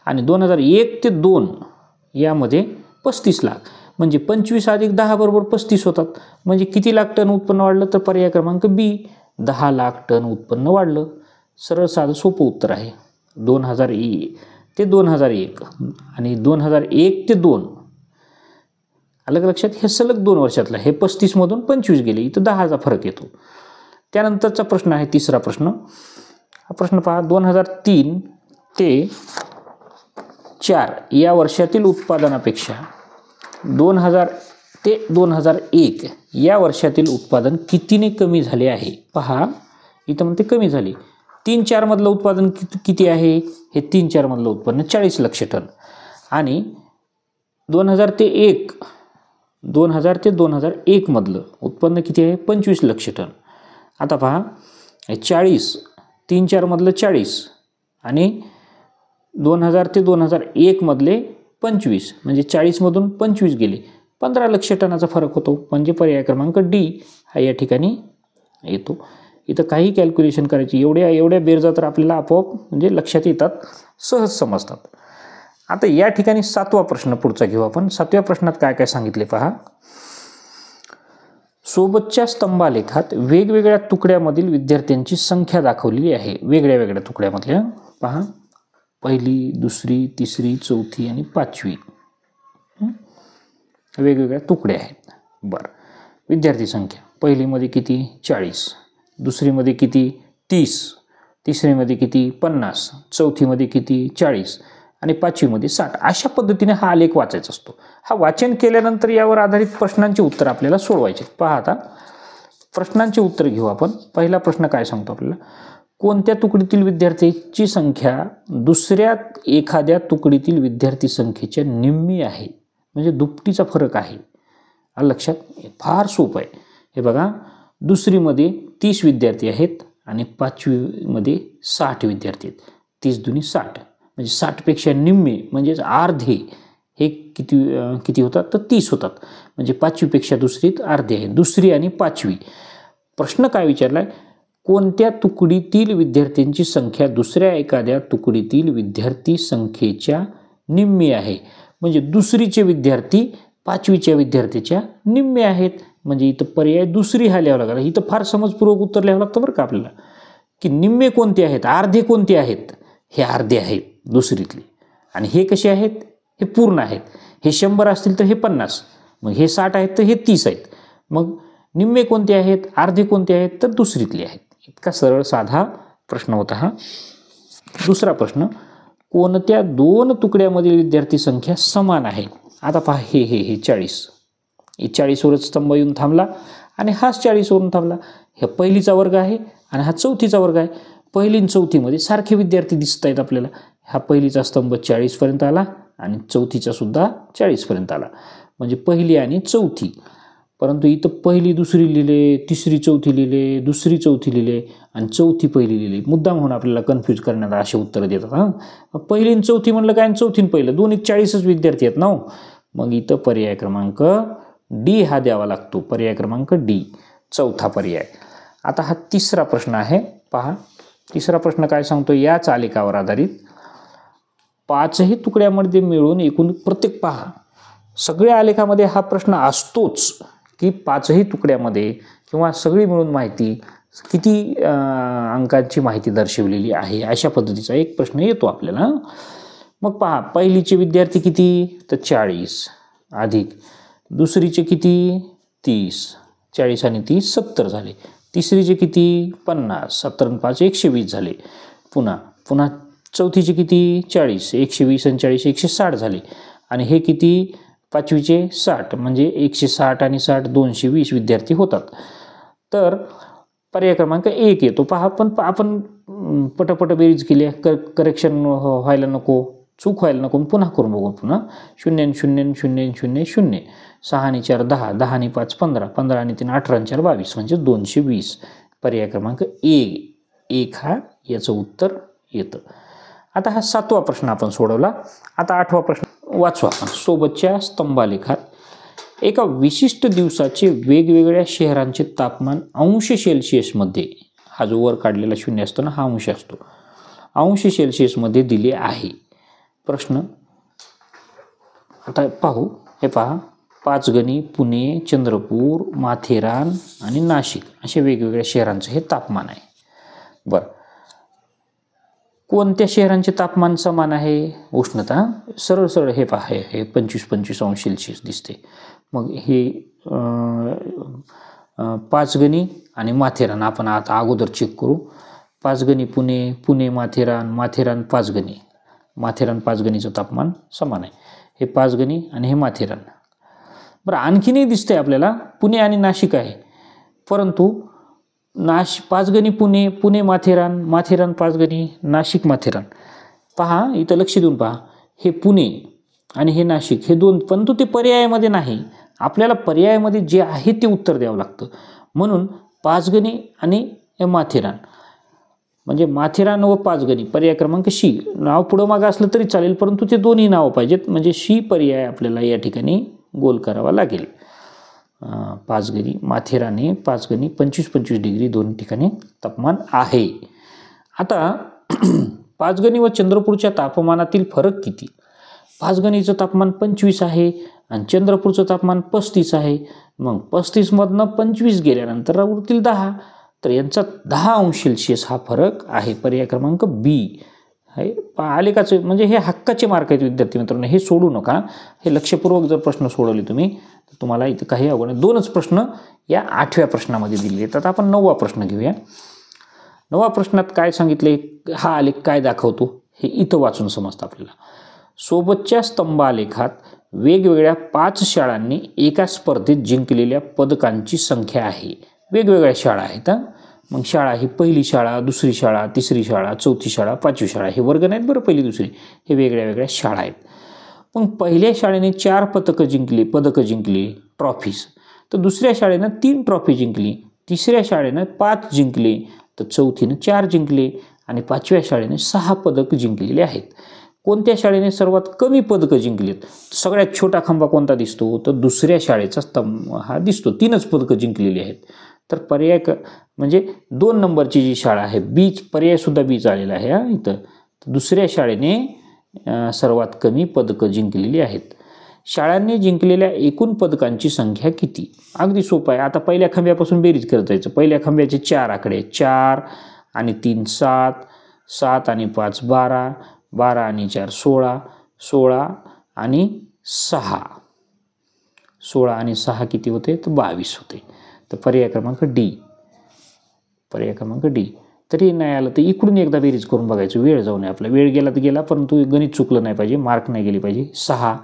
आणि 2001 ते 2 यामध्ये 35 लाख, म्हणजे 25 अधिक 10 बरोबर 35 होतात. म्हणजे किती लाख टन उत्पन्न वाढलं, तर पर्याय क्रमांक बी 10 लाख टन उत्पन्न वाढलं. सरळ साधं सोपं उत्तर आहे. 2000 ते 2001 आणि 2001 ते 2 अलग लक्षात, हे सलग 2 वर्षातलं. हे 35 मधून 25 गेले, इथं 10चा फरक येतो. त्यानंतरचा प्रश्न आहे तिसरा प्रश्न. हा प्रश्न पहा, 2003 ते 4 या वर्षातील उत्पादनापेक्षा 2000 ते 2001 या वर्षातील उत्पादन कितीने कमी झाले आहे. पहा इथं म्हणते कमी झाले. 3-4 मधलं उत्पादन किती आहे, हे 3-4 मधलं उत्पन्न 40 लक्ष टन आणि 2000 ते 2001 मधलं उत्पन्न किती आहे, 25 लक्ष टन. आता पहा 40, 3-4 मधलं 40 आणि 2000 ते 2001 मधले 25, म्हणजे 40 मधून 25 गेले, 15 लक्ष टनाचा फरक होतो. म्हणजे पर्याय क्रमांक डी हा या ठिकाणी येतो. इथं काही कॅल्क्युलेशन करायची, एवढ्या बेरजा तर आपल्याला आपोआप म्हणजे लक्षात येतात, सहज समजतात. आता या ठिकाणी 7वा प्रश्न पुढचा घेऊ आपण. 7व्या प्रश्नात काय काय सांगितले पहा. सोबतच्या स्तंभालेखात वेगवेगळ्या तुकड्यामधील विद्यार्थ्यांची संख्या दाखवलेली आहे. वेगळ्या वेगळ्या तुकड्यामधल्या पहा, 1ली, 2री, 3री, 4थी आणि 5वी वेगवेगळ्या तुकड्या आहेत. बरं, विद्यार्थी संख्या 1लीमध्ये किती 40, 2रीमध्ये किती 30, 3रीमध्ये किती 50, 4थीमध्ये किती 40 आणि 5वीमध्ये 60. अशा पद्धतीने हा आलेख वाचायचा असतो. हा वाचन केल्यानंतर यावर आधारित प्रश्नांचे उत्तर आपल्याला सोडवायचे. पहा आता प्रश्नांचे उत्तर घेऊ आपण. पहिला प्रश्न काय सांगतो आपल्याला, कोणत्या तुकडीतील विद्यार्थ्यांची संख्या दुसऱ्या एखाद्या तुकडीतील विद्यार्थी संख्येच्या निम्मी आहे, म्हणजे दुपटीचा फरक आहे. लक्षात, फार सोपं आहे. हे बघा, 2रीमध्ये 30 विद्यार्थी आहेत आणि 5वीमध्ये 60 विद्यार्थी आहेत. 30 दुनी 60, म्हणजे 60पेक्षा निम्मे म्हणजेच अर्धे हे किती होतात, तर 30 होतात. म्हणजे 5वीपेक्षा 2रीत अर्धे आहे. 2री आणि 5वी. प्रश्न काय विचारलाय, कोणत्या तुकडीतील विद्यार्थ्यांची संख्या दुसऱ्या एखाद्या तुकडीतील विद्यार्थी संख्येच्या निम्मी आहे, म्हणजे 2रीचे विद्यार्थी 5वीच्या विद्यार्थ्याच्या निम्मे आहेत. म्हणजे इथं पर्याय 2री हा लिहावा लागला. इथं फार समजपूर्वक उत्तर लिहावं लागतं बरं का आपल्याला, की निम्मे कोणते आहेत, अर्धे कोणते आहेत. हे अर्धे आहेत 2रीतले, आणि हे कसे आहेत, हे पूर्ण आहेत. हे 100 असतील तर हे 50, मग हे 60 आहेत तर हे 30 आहेत. मग निम्मे कोणते आहेत, अर्धे कोणते आहेत, तर 2रीतले आहेत. इतका सरळ साधा प्रश्न होता हा. दुसरा प्रश्न, कोणत्या दोन तुकड्यामधील विद्यार्थी संख्या समान आहे? आता पहा, हे 40, हे 40वरच स्तंभ येऊन थांबला आणि हाच 40वरून थांबला. हे पहिलीचा वर्ग आहे आणि हा चौथीचा वर्ग आहे. पहिली आणि चौथीमध्ये सारखे विद्यार्थी दिसत आहेत आपल्याला. हा पहिलीचा स्तंभ 40पर्यंत आला आणि चौथीचा सुद्धा 40पर्यंत आला, म्हणजे पहिली आणि चौथी. परंतु इथं पहिली दुसरी लिहिले, तिसरी चौथी लिहिले, दुसरी चौथी लिहिले आणि चौथी पहिली लिहिली. मुद्दाम म्हणून आपल्याला कन्फ्यूज करण्यात असे उत्तर देतात. हां, पहिली आणि चौथी म्हणलं काय आणि चौथी पहिलं, दोन्ही 40च विद्यार्थी आहेत ना. मग इथं पर्याय क्रमांक डी हा द्यावा लागतो. पर्याय क्रमांक डी, चौथा पर्याय. आता हा तिसरा प्रश्न आहे. पहा, तिसरा प्रश्न काय सांगतो? याच आलेखावर आधारित 5ही तुकड्यामध्ये मिळून एकूण प्रत्येक, पहा सगळ्या आलेखामध्ये हा प्रश्न असतोच की 5ही तुकड्यामध्ये किंवा सगळी मिळून माहिती किती अंकांची माहिती दर्शवलेली आहे, अशा पद्धतीचा एक प्रश्न येतो आपल्याला. मग पहा, पहिलीचे विद्यार्थी किती? तर 40 अधिक दुसरीचे किती? 30. 40 आणि 30 70 झाले. तिसरीचे किती? 50. 70 आणि 5 120 झाले. पुन्हा चौथीचे किती? 40. 120 आणि 40 160 झाले. आणि हे किती? पाचवीचे 60, म्हणजे 160 आणि 60 220 विद्यार्थी होतात. तर पर्याय क्रमांक 1 येतो. पहा, पण आपण पटपट बेरीज केली, करेक्शन व्हायला नको, चूक व्हायला नको. पुन्हा करून बघू. पुन्हा 0 0 0 0 0, 6 आणि 4 10, 10 आणि 5 15, 15 आणि 3 18 आणि 4 22, म्हणजे 220. पर्याय क्रमांक 1 हा याचं उत्तर येतं. आता हा 7वा प्रश्न आपण सोडवला. आता 8वा प्रश्न वाचू आपण. सोबतच्या स्तंभालेखात एका विशिष्ट दिवसाचे वेगवेगळ्या शहरांचे तापमान अंश सेल्सिअसमध्ये, हा जो वर काढलेला 0 असतो ना, हा अंश असतो, अंश सेल्सिअसमध्ये दिले आहे. प्रश्न आता पाहू. हे पहा, पाचगणी, पुणे, चंद्रपूर, माथेरान आणि नाशिक अशा वेगवेगळ्या शहरांचं हे तापमान आहे. बरं, कोणत्या शहरांचे तापमान समान आहे? उष्णता सरळ हे पहा, हे 25 अंश सेल्सिअस दिसते. मग हे पाचगणी आणि माथेरान आपण आता अगोदर चेक करू. पाचगणी पुणे, पुणे माथेरान, माथेरान पाचगणी, माथेरान पाचगणीचं तापमान समान आहे. हे पाचगणी आणि हे माथेरान. बरं, आणखीनही दिसतंय आपल्याला पुणे आणि नाशिक आहे, परंतु पाचगणी पुणे, पुणे माथेरान, माथेरान पाचगणी, नाशिक माथेरान. पहा, इथं लक्ष देऊन पहा, हे पुणे आणि हे नाशिक हे दोन, परंतु ते पर्यायामध्ये नाही. आपल्याला पर्यायामध्ये जे आहे ते उत्तर द्यावं लागतं. म्हणून पाचगणी आणि माथेरान, म्हणजे माथेरान व पाचगणी, पर्याय क्रमांक सी. नाव पुढं मागं असलं तरी चालेल, परंतु ते दोन्ही नावं पाहिजेत, म्हणजे सी पर्याय आपल्याला या ठिकाणी गोल करावा लागेल. पाचगणी, माथेराने पाचगणी 25 डिग्री दोन्ही ठिकाणी तापमान आहे. आता पाचगणी व चंद्रपूरच्या तापमानातील फरक किती? पाचगणीचं तापमान 25 आहे आणि चंद्रपूरचं तापमान 35 आहे. मग 35मधनं 25 गेल्यानंतर उरतील 10, तर यांचा 10 अंश सेल्सिअस हा फरक आहे. पर्याय क्रमांक बी आहे. आलेखाचे म्हणजे हे हक्काचे मार्क आहेत विद्यार्थी मित्रांनो, हे सोडू नका. हे लक्षपूर्वक जर प्रश्न सोडवले तुम्ही तर तुम्हाला इथं काही अवघड नाही. 2च प्रश्न या 8व्या प्रश्नामध्ये दिले आहेत. आपण 9वा प्रश्न घेऊया. 9व्या प्रश्नात काय सांगितले, हा आलेख काय दाखवतो हे इथं वाचून समजतं आपल्याला. सोबतच्या स्तंभालेखात वेगवेगळ्या 5 शाळांनी एका स्पर्धेत जिंकलेल्या पदकांची संख्या आहे. वेगवेगळ्या शाळा आहेत. मग शाळा ही पहिली शाळा, दुसरी शाळा, तिसरी शाळा, चौथी शाळा, 5वी शाळा, हे वर्ग नाहीत बरं, पहिली दुसरी, हे वेगळ्या वेगळ्या शाळा आहेत. मग पहिल्या शाळेने 4 पदकं जिंकली, ट्रॉफीज. तर दुसऱ्या शाळेनं 3 ट्रॉफी जिंकली, तिसऱ्या शाळेनं 5 जिंकले, तर चौथीनं 4 जिंकले आणि 5व्या शाळेने 6 पदक जिंकलेले आहेत. कोणत्या शाळेने सर्वात कमी पदकं जिंकलीत? सगळ्यात छोटा खांबा कोणता दिसतो? तर दुसऱ्या शाळेचा स्तंभ हा दिसतो. 3च पदकं जिंकलेली आहेत. तर पर्याय म्हणजे 2 नंबरची जी शाळा आहे, बी पर्याय सुद्धा बीच आलेला आहे. इथं दुसऱ्या शाळेने सर्वात कमी पदकं जिंकलेली आहेत. शाळांनी जिंकलेल्या एकूण पदकांची संख्या किती? अगदी सोपं आहे. आता पहिल्या खांब्यापासून बेरीज करत जायचं. पहिल्या खांब्याचे 4 आकडे, 4 आणि 3 7, 7 आणि 5 12, 12 आणि 4 16, 16 आणि 6, 16 आणि 6 किती होते? तर 22 होते. तर पर्याय क्रमांक डी, पर्याय क्रमांक डी तरी नाही आलं तर इकडून एकदा बेरीज करून बघायचं, वेळ जाऊ नये आपला, वेळ गेला तर गेला, परंतु गणित चुकलं नाही पाहिजे, मार्क नाही गेली पाहिजे. 6,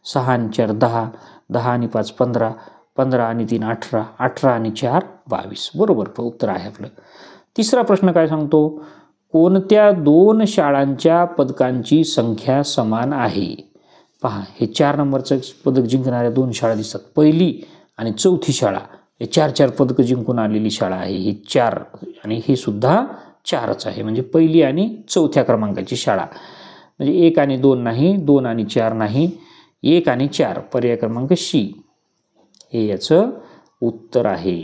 6 आणि 4 10, 10 आणि 5 15, 15 आणि 3 18, 18 आणि 4 22. बरोबर उत्तर आहे आपलं. तिसरा प्रश्न काय सांगतो, कोणत्या 2 शाळांच्या पदकांची संख्या समान आहे? पहा, हे 4 नंबरचं पदक जिंकणाऱ्या 2 शाळा दिसतात. पहिली आणि चौथी शाळा हे 4-4 पदकं जिंकून आलेली शाळा आहे. ही 4 आणि हे सुद्धा 4च आहे, म्हणजे पहिली आणि चौथ्या क्रमांकाची शाळा. म्हणजे 1 आणि 2 नाही, 2 आणि 4 नाही, 1 आणि 4. पर्याय क्रमांक सी हे याचं उत्तर आहे.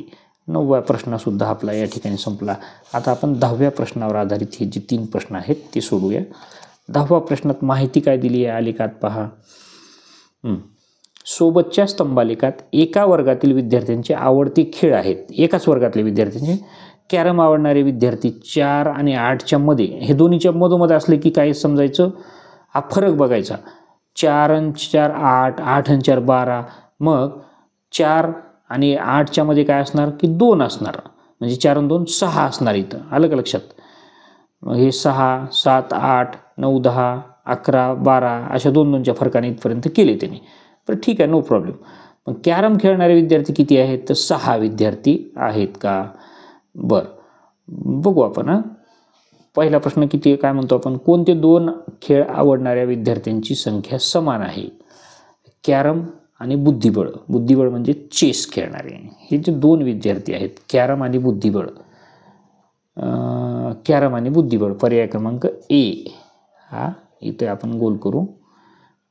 9व्या प्रश्नसुद्धा आपला या ठिकाणी संपला. आता आपण 10व्या प्रश्नावर आधारित हे जे 3 प्रश्न आहेत ते सोडूया. 10व्या प्रश्नात माहिती काय दिली आहे आलेखात पहा. सोबतच्या स्तंभालेखात एका वर्गातील विद्यार्थ्यांचे आवडते खेळ आहेत. एकाच वर्गातले विद्यार्थ्यांचे कॅरम आवडणारे विद्यार्थी 4 आणि 8च्या मध्ये, हे दोन्हीच्या मधोमध असले की काय समजायचं, हा फरक बघायचा. 4 आणि 4 8, 8 आणि 4 12, मग 4 आणि 8च्या मध्ये काय असणार की 2 असणार, म्हणजे 4 आणि 2 6 असणार. इथं आलं का लक्षात. मग हे 6 7 8 9 10 11 12 अशा 2-2च्या फरकाने इथपर्यंत केले त्यांनी. पण ठीक आहे, नो प्रॉब्लेम. मग कॅरम खेळणारे विद्यार्थी किती आहेत, तर 6 विद्यार्थी आहेत का. बरं बघू आपण. पहिला प्रश्न किती काय म्हणतो आपण, कोणते 2 खेळ आवडणाऱ्या विद्यार्थ्यांची संख्या समान आहे. कॅरम आणि बुद्धिबळ. बुद्धिबळ म्हणजे चेस खेळणारे हे जे 2 विद्यार्थी आहेत, कॅरम आणि बुद्धिबळ. कॅरम आणि बुद्धिबळ पर्याय क्रमांक ए हा इथे आपण गोल करू.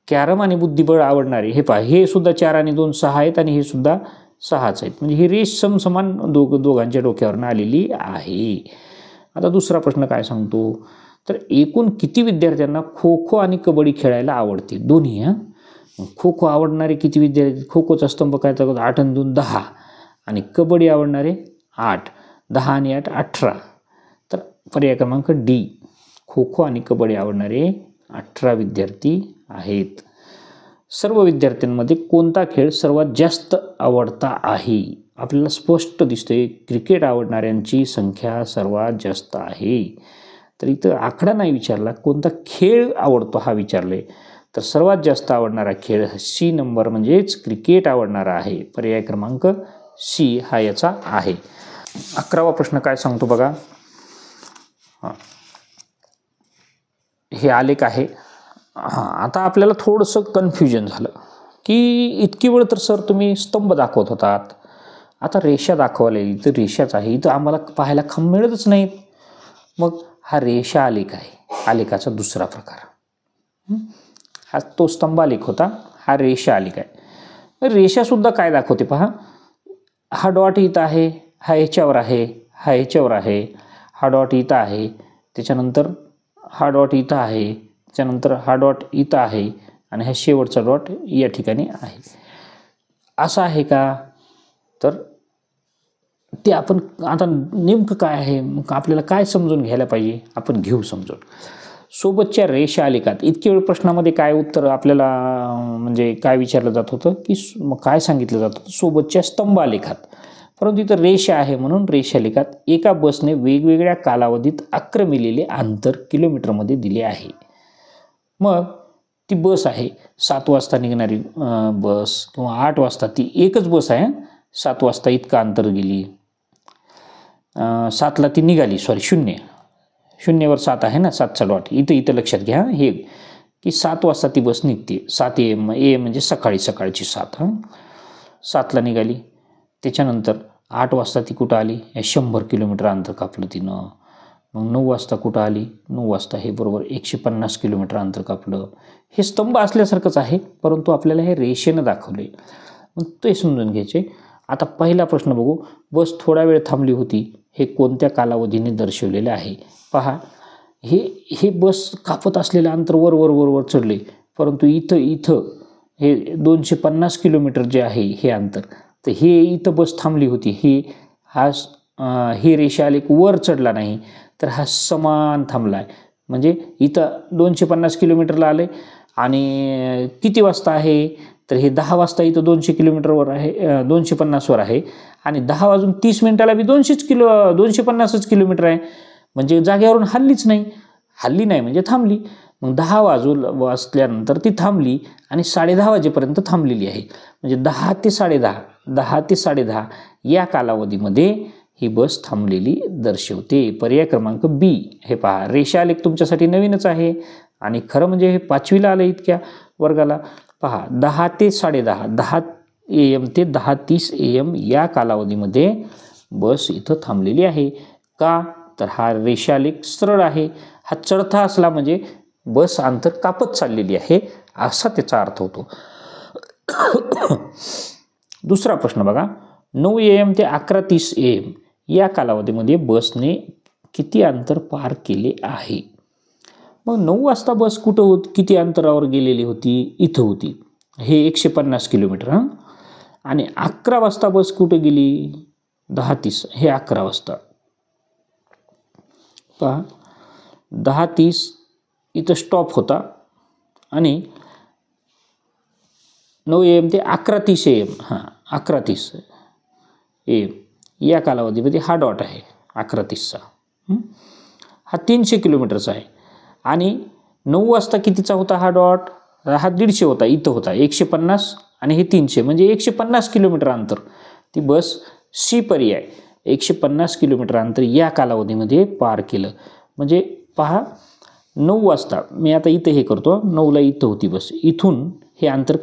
कॅरम आणि बुद्धिबळ आवडणारे हे पहा, हे सुद्धा 4 आणि 2 6 आहेत आणि हे सुद्धा 6च आहेत, म्हणजे ही रेस समसमान दोघांच्या डोक्यावरनं आलेली आहे. आता दुसरा प्रश्न काय सांगतो, तर एकूण किती विद्यार्थ्यांना खो खो आणि कबड्डी खेळायला आवडते, दोन्ही. खो खो आवडणारे किती विद्यार्थी, खो खोचा स्तंभ काय तर 8 आणि 2 10, आणि कबड्डी आवडणारे 8, 10 आणि 8 18. तर पर्याय क्रमांक डी, खो खो आणि कबड्डी आवडणारे 18 विद्यार्थी आहेत. सर्व विद्यार्थ्यांमध्ये कोणता खेळ सर्वात जास्त आवडता आहे. आपल्याला स्पष्ट दिसतंय क्रिकेट आवडणाऱ्यांची संख्या सर्वात जास्त आहे. तर इथं आकडा नाही विचारला, कोणता खेळ आवडतो हा विचारले. तर सर्वात जास्त आवडणारा खेळ सी नंबर म्हणजेच क्रिकेट आवडणारा आहे. पर्याय क्रमांक सी हा याचा आहे. 11वा प्रश्न काय सांगतो बघा. हे आलेख आहे. आता आपल्याला थोडंसं कन्फ्युजन झालं की इतकी वेळ तर सर तुम्ही स्तंभ दाखवत होतात, आता रेषा दाखवल्या, इथं रेषाच आहे, इथं आम्हाला पाहायला खांब मिळतच नाहीत. मग हा रेषा आलेख आहे, आलेखाचा दुसरा प्रकार. हा तो स्तंभालेख होता, हा रेषा आलेख आहे. रेषासुद्धा काय दाखवते पहा, हा डॉट इथं आहे, हा ह्याच्यावर आहे, हा ह्याच्यावर आहे, हा डॉट इथं आहे, त्याच्यानंतर हा डॉट इथं आहे, त्याच्यानंतर हा डॉट इथं आहे, आणि हा शेवटचा डॉट या ठिकाणी आहे. असं आहे का, तर ते आपण आता नेमकं काय आहे, मग आपल्याला काय समजून घ्यायला पाहिजे, आपण घेऊ समजून. सोबतच्या रेषा आलेखात इतके वेळ प्रश्नामध्ये काय उत्तर आपल्याला म्हणजे काय विचारलं जात होतं की मग काय सांगितलं जात होतं, सोबतच्या स्तंभ आलेखात, परंतु इथं रेषा आहे म्हणून रेषालेखात एका बसने वेगवेगळ्या कालावधीत आक्रमिलेले अंतर किलोमीटरमध्ये दिले आहे. मग ती बस आहे 7 वाजता निघणारी बस किंवा 8 वाजता, ती एकच बस आहे. 7 वाजता इतका अंतर गेली, 7ला ती निघाली, सॉरी 0वर 7 आहे ना, 7चा डॉट इथं लक्षात घ्या हे की 7 वाजता ती बस निघते. 7 AM म्हणजे सकाळची 7. 7ला निघाली, त्याच्यानंतर 8 वाजता ती कुठं आली, 100 किलोमीटर अंतर कापलं तिनं. मग 9 वाजता कुठं आली, 9 वाजता हे बरोबर 150 किलोमीटर अंतर कापलं. हे स्तंभ असल्यासारखंच आहे, परंतु आपल्याला हे रेषेनं दाखवले, मग ते समजून घ्यायचे. आता पहिला प्रश्न बघू, बस थोडा वेळ थांबली होती, हे कोणत्या कालावधीने दर्शवलेले आहे. पहा, हे बस कापत असलेलं अंतर वर चढले, परंतु इथं हे 250 किलोमीटर जे आहे हे अंतर, तर हे इथं बस थांबली होती, हे रेषा आलेख वर चढला नाही, तर हा समान थांबला आहे. म्हणजे इथं 250 किलोमीटरला आले आणि किती वाजता आहे, तर हे 10 वाजता इथं 200 किलोमीटरवर आहे, 250वर आहे, आणि 10 वाजून 30 मिनिटाला बी 250च किलोमीटर आहे. म्हणजे जागेवरून हल्ली नाही म्हणजे थांबली. मग 10 वाजल्यानंतर ती थांबली आणि 10:30 वाजेपर्यंत थांबलेली आहे. म्हणजे 10 ते 10:30 या कालावधीमध्ये ही बस थांबलेली दर्शवते. पर्याय क्रमांक बी. हे पहा, रेषा आलेख तुमच्यासाठी नवीनच आहे आणि खरं म्हणजे हे 5वीला आलं इतक्या वर्गाला. पहा, 10 ते 10:30, 10 AM ते 10:30 AM या कालावधीमध्ये बस इथं थांबलेली आहे. का तर हा रेषालेख सरळ आहे. हा चढता असला म्हणजे बस अंतर कापत चाललेली आहे असा त्याचा अर्थ होतो. दुसरा प्रश्न बघा, 9 AM ते 11:30 AM या कालावधीमध्ये बसने किती अंतर पार केले आहे? मग 9 वाजता बस कुठं किती अंतरावर गेलेली होती? इथं होती. हे 150 किलोमीटर. हां. आणि 11 वाजता बस कुठं गेली? 10:30. हे 11 वाजता. पहा, 10:30 इथं स्टॉप होता आणि 9 AM ते 11:30 AM. हां, 11:30 AM या कालावधीमध्ये हा डॉट आहे 11:30चा. हा 300 किलोमीटरचा आहे. आणि 9 वाजता कितीचा होता हा डॉट? हा 150 होता, इथं होता 150 आणि हे 300 म्हणजे 150 किलोमीटर अंतर. ती बस सी पर्याय 150 किलोमीटर अंतर या कालावधीमध्ये पार केलं. म्हणजे पहा, 9 वाजता मी आता इथं हे करतो, 9ला इथं होती बस, इथून हे अंतर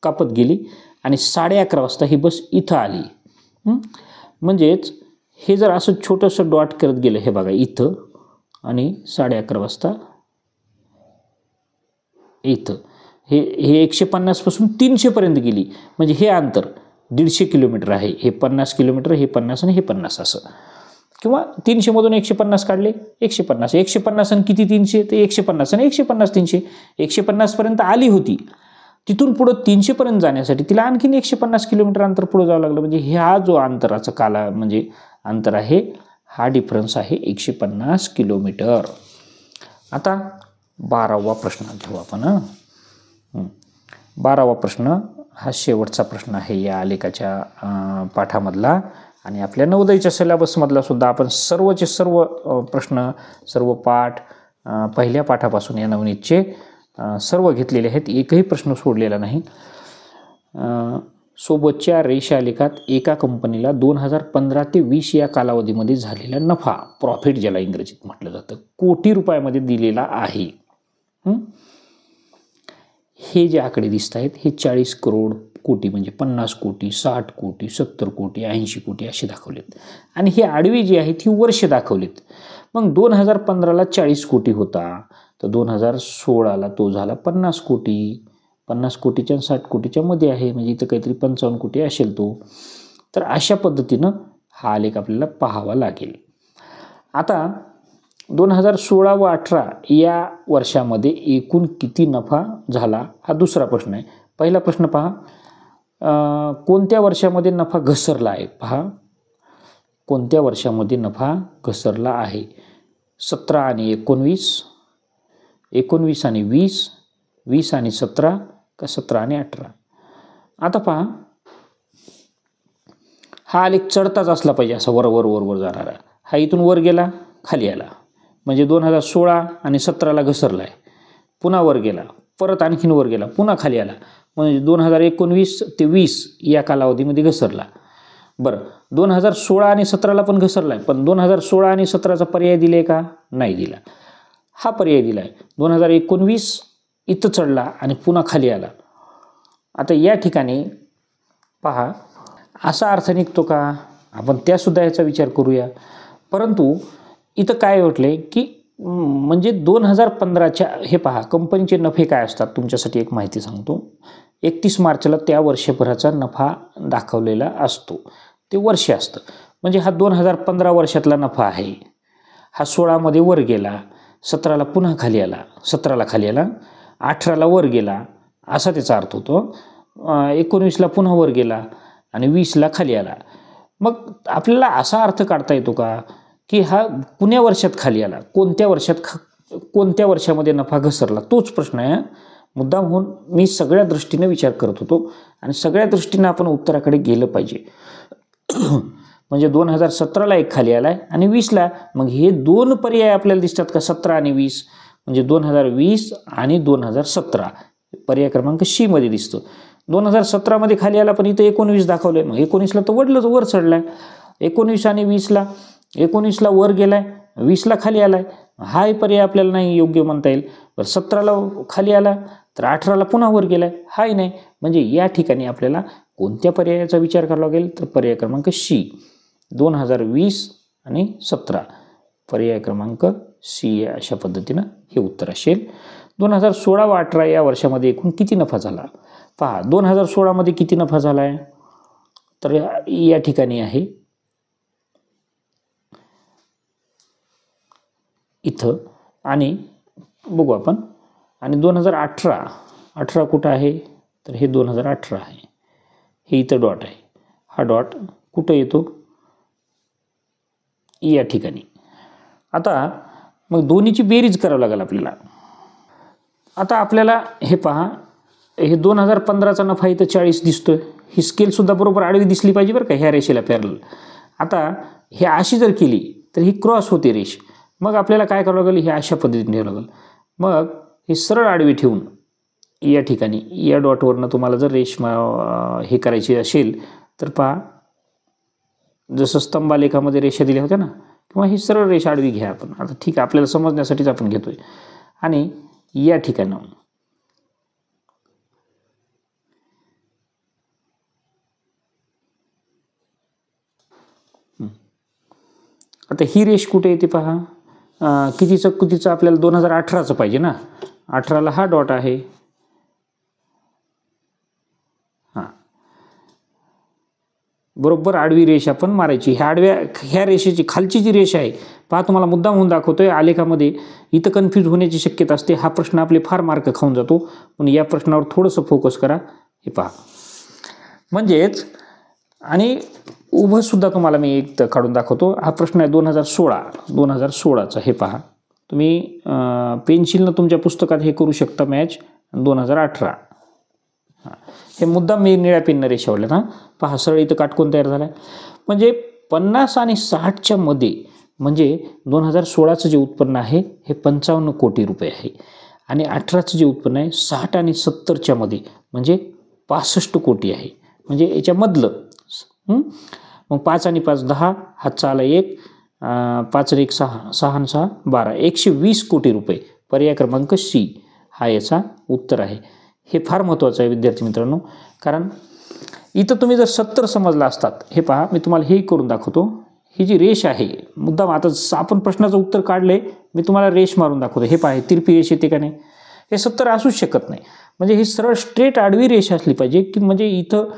कापत गेली आणि 11:30 वाजता ही बस इथं आली. म्हणजेच हे जर असं छोटंसं डॉट करत गेलं, हे बघा इथं आणि 11:30 वाजता इथं, हे 150 पासून 300 पर्यंत गेली. म्हणजे हे अंतर 150 किलोमीटर आहे. हे 50 किलोमीटर, हे 50 आणि हे 50 असं. किंवा 300 मधून 150 काढले, 150, 150 आणि किती 300 ते 150 आणि 150 300, 150 पर्यंत आली होती. तिथून पुढं 300 पर्यंत जाण्यासाठी तिला आणखीन 150 किलोमीटर अंतर पुढे जावं लागलं. म्हणजे हा जो अंतराचा काला म्हणजे अंतर आहे, हा डिफरन्स आहे 150 किलोमीटर. आता 12वा प्रश्न घेऊ आपण. 12वा प्रश्न हा शेवटचा प्रश्न आहे या आलेखाच्या पाठामधला आणि आपल्या नवोदयच्या सिलेबसमधला सुद्धा. आपण सर्वचे सर्व प्रश्न, सर्व पाठ पहिल्या पाठापासून या नवनीतचे सर्व घेतलेले आहेत. एकही प्रश्न सोडलेला नाही. सोबतच्या रेषालेखात एका कंपनीला 2015 ते 20 या कालावधीमध्ये झालेला नफा, प्रॉफिट ज्याला इंग्रजीत म्हटलं जातं, कोटी रुपयामध्ये दिलेला आहे. हे जे आकडे दिसत आहेत हे 40 करोड कोटी म्हणजे 50 कोटी, 60 कोटी, 70 कोटी, 80 कोटी असे दाखवलेत. आणि हे आडवी जी आहेत ही वर्ष दाखवलेत. मग 2015ला 40 कोटी होता, तर 2016ला तो झाला 50 कोटी. 50 कोटीच्या 60 कोटीच्या मध्ये आहे, म्हणजे इथं काहीतरी 55 कोटी असेल तो. तर अशा पद्धतीनं हा आलेख आपल्याला पाहावा लागेल. आता 2016 व 18 या वर्षामध्ये एकूण किती नफा झाला हा दुसरा प्रश्न आहे. पहिला प्रश्न पहा, कोणत्या वर्षामध्ये नफा घसरला आहे? पहा, कोणत्या वर्षामध्ये नफा घसरला आहे? 17 आणि 19, 19 आणि 20, 20 आणि 17 का 17 आणि 18? आता पहा, हा आलेख चढताच असला पाहिजे, असा वर वर वर वर जाणारा. हा इथून वर गेला, खाली आला, म्हणजे 2016 आणि 17ला घसरला आहे. पुन्हा वर गेला, परत आणखीन वर गेला, पुन्हा खाली आला, म्हणजे 2019 ते 20 या कालावधीमध्ये घसरला. बरं, 2016 आणि 17ला पण घसरला आहे, पण 2016 आणि 17चा पर्याय दिले का? नाही दिला. हा पर्याय दिला आहे. 2019 इथं चढला आणि पुन्हा खाली आला. आता या ठिकाणी पहा, असा अर्थ निघतो का? आपण त्यासुद्धा याचा विचार करूया. परंतु इथं काय म्हटले की म्हणजे 2015च्या, हे पहा, कंपनीचे नफे काय असतात तुमच्यासाठी एक माहिती सांगतो. 31 मार्चला त्या वर्षभराचा नफा दाखवलेला असतो, ते वर्ष असतं. म्हणजे हा 2015 वर्षातला नफा आहे. हा 16मध्ये वर गेला, 17ला पुन्हा खाली आला, 17ला खाली आला, 18ला वर गेला, असा त्याचा अर्थ होतो. 19ला पुन्हा वर गेला आणि 20ला खाली आला. मग आपल्याला असा अर्थ काढता येतो का की हा कुण्या वर्षात खाली आला, कोणत्या वर्षामध्ये नफा घसरला? तोच प्रश्न आहे. मुद्दाम होऊन मी सगळ्या दृष्टीने विचार करत होतो आणि सगळ्या दृष्टीने आपण उत्तराकडे गेलं पाहिजे. म्हणजे 2017ला एक खाली आला आहे आणि 20ला. मग हे दोन पर्याय आपल्याला दिसतात का, 17 आणि 20, म्हणजे 2020 आणि 2017 पर्याय क्रमांक सी मध्ये दिसतो. 2017मध्ये खाली आला पण इथं 19 दाखवलंय, मग 19ला तर वडलं वर चढलाय. 19 आणि 20ला, 19ला वर गेलाय, 20ला खाली आलाय, हाही पर्याय आपल्याला नाही योग्य म्हणता येईल. 17ला खाली आला तर 18ला पुन्हा वर गेलाय, हाही नाही. म्हणजे या ठिकाणी आपल्याला कोणत्या पर्यायाचा विचार करावा लागेल, तर पर्याय क्रमांक सी 2020 आणि 17 पर्याय क्रमांक सी आहे. अशा पद्धतीनं हे उत्तर असेल. 2016 व 18 या वर्षामध्ये एकूण किती नफा झाला पहा. 2016मध्ये किती नफा झाला आहे, तर या ठिकाणी आहे इथं, आणि बघू आपण. आणि 2018 कुठं आहे, तर हे 2018 आहे, हे इथं डॉट आहे. हा डॉट कुठं येतो, या ठिकाणी. आता मग दोन्हीची बेरीज करावं लागेल आपल्याला. आता आपल्याला हे पहा, हे 2015चा नफा इथं 40 दिसतोय. ही स्केलसुद्धा बरोबर आडवी दिसली पाहिजे बरं का, ह्या रेषेला पॅरलल. आता हे अशी जर केली तर ही क्रॉस होते रेष. मग आपल्याला काय करावं लागेल, हे अशा पद्धतीने ठेवावं लागेल. मग हे सरळ आडवी ठेवून या ठिकाणी या डॉटवरनं तुम्हाला जर रेष हे करायची असेल तर पहा, जसं स्तंभालेखामध्ये रेषा दिल्या होत्या ना, किंवा ही सरळ रेषा आडवी घ्या आपण. आता ठीक आहे, आपल्याला समजण्यासाठीच आपण घेतोय. आणि या ठिकाणी आता ही रेष कुठे येते पहा, कितीचं आपल्याला 2018चं पाहिजे ना. 18ला हा डॉट आहे, हां बरोबर आडवी रेष आपण मारायची. ह्या रेषेची खालची जी रेष आहे पहा, तुम्हाला मुद्दाम होऊन दाखवतोय आलेखामध्ये. इथं कन्फ्यूज होण्याची शक्यता असते. हा प्रश्न आपले फार मार्क खाऊन जातो, पण या प्रश्नावर थोडंसं फोकस करा. हे पहा, म्हणजेच. आणि उभं सुद्धा तुम्हाला मी एक काढून दाखवतो. हा प्रश्न आहे 2016चा. हे पहा, तुम्ही पेन्सिलनं तुमच्या पुस्तकात हे करू शकता मॅच. 2018 हे मुद्दाम मी निळ्या पेननं रेषावलं ना. पहा, सरळ इथं काटकोन तयार झाला आहे. म्हणजे 50 आणि 60च्या मध्ये, म्हणजे 2016चं जे उत्पन्न आहे हे 55 कोटी रुपये आहे. आणि 18चं जे उत्पन्न आहे 60 आणि 70च्या मध्ये, म्हणजे 65 कोटी आहे. म्हणजे याच्यामधलं. मग 5 आणि 5 10, हातचा आला 1, 5 आणि 1 6, 6 आणि 6 12, 120 कोटी रुपये. पर्याय क्रमांक सी हा याचा उत्तर आहे. हे फार महत्त्वाचं आहे विद्यार्थी मित्रांनो, कारण इथं तुम्ही जर 70 समजला असतात. हे पहा, मी तुम्हाला हे करून दाखवतो. ही जी रेष आहे, मुद्दाम आता आपण प्रश्नाचं उत्तर काढले, मी तुम्हाला रेष मारून दाखवतो. हे पहा, तिरपी रेष येते का नाही. हे 70 असूच शकत नाही. म्हणजे ही सरळ स्ट्रेट आडवी रेष असली पाहिजे, की म्हणजे इथं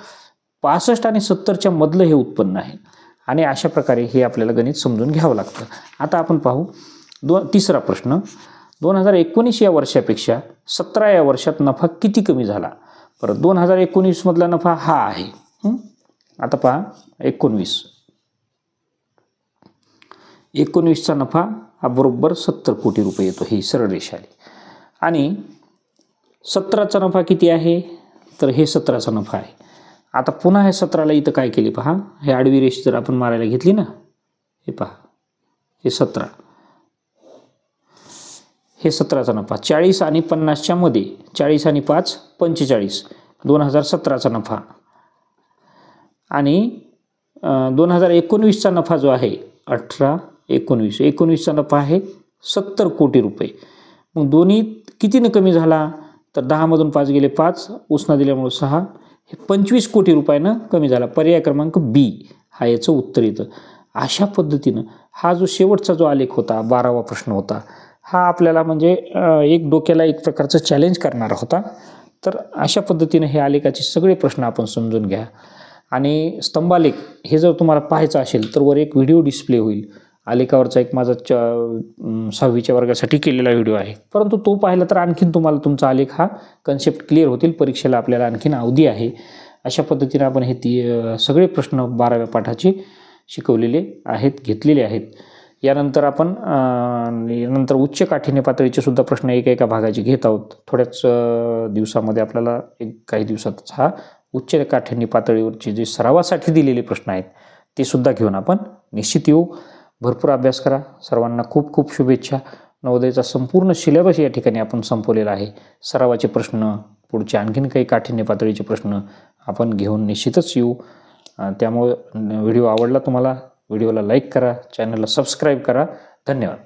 65 आणि 70च्या मधलं हे उत्पन्न आहे. आणि अशा प्रकारे हे आपल्याला गणित समजून घ्यावं लागतं. आता आपण पाहू तिसरा प्रश्न. 2019 या वर्षापेक्षा 17 या वर्षात नफा किती कमी झाला. परत 2019 मधला नफा हा आहे. आता पहा, 19चा नफा हा बरोबर 70 कोटी रुपये येतो. ही सरळ रेषा आली. आणि 17चा नफा किती आहे, तर हे 17चा नफा आहे. आता पुन्हा हे 17ला इथं काय केले पहा, हे आडवी रेष जर आपण मारायला घेतली ना, हे पहा, हे 17, हे 17चा नफा. 40 आणि 50च्या मध्ये, 40 आणि 5 45, 2017चा नफा. आणि 2019चा नफा जो आहे 18 19चा नफा आहे 70 कोटी रुपये. मग दोन्ही कितीने कमी झाला, तर 10 मधून 5 गेले 5, उसना दिल्यामुळे 6, हे 25 कोटी रुपयानं कमी झाला. पर्याय क्रमांक बी हा याचं उत्तर येतं. अशा पद्धतीनं हा जो शेवटचा जो आलेख होता, 12वा प्रश्न होता, हा आपल्याला म्हणजे एक डोक्याला एक प्रकारचं चॅलेंज करणारा होता. तर अशा पद्धतीनं हे आलेखाचे सगळे प्रश्न आपण समजून घ्या. आणि स्तंभालेख हे जर तुम्हाला पाहायचं असेल तर वर एक व्हिडिओ डिस्प्ले होईल. आलेखावरचा एक माझा 6वीच्या वर्गासाठी केलेला व्हिडिओ आहे, परंतु तो पाहिला तर आणखीन तुम्हाला तुमचा आलेख हा कन्सेप्ट क्लिअर होतील. परीक्षेला आपल्याला आणखीन अवधी आहे. अशा पद्धतीने आपण हे सगळे प्रश्न 12व्या पाठाचे शिकवलेले आहेत, घेतलेले आहेत. यानंतर आपण नंतर उच्च काठिण्य पातळीचे सुद्धा प्रश्न एका भागाचे घेत आहोत. थोड्याच दिवसामध्ये आपल्याला काही दिवसातच हा उच्च काठिण्य पातळीवरचे जे सरावासाठी दिलेले प्रश्न आहेत ती सुद्धा घेऊन आपण निश्चित येऊ. भरपूर अभ्यास करा. सर्वांना खूप खूप शुभेच्छा. नवोदयचा संपूर्ण सिलेबस या ठिकाणी आपण संपवलेला आहे. सरावाचे प्रश्न, पुढचे आणखीन काही काठिण्य पातळीचे प्रश्न आपण घेऊन निश्चितच येऊ. त्यामुळे व्हिडिओ आवडला तुम्हाला, व्हिडिओला लाईक करा, चॅनलला सबस्क्राईब करा. धन्यवाद.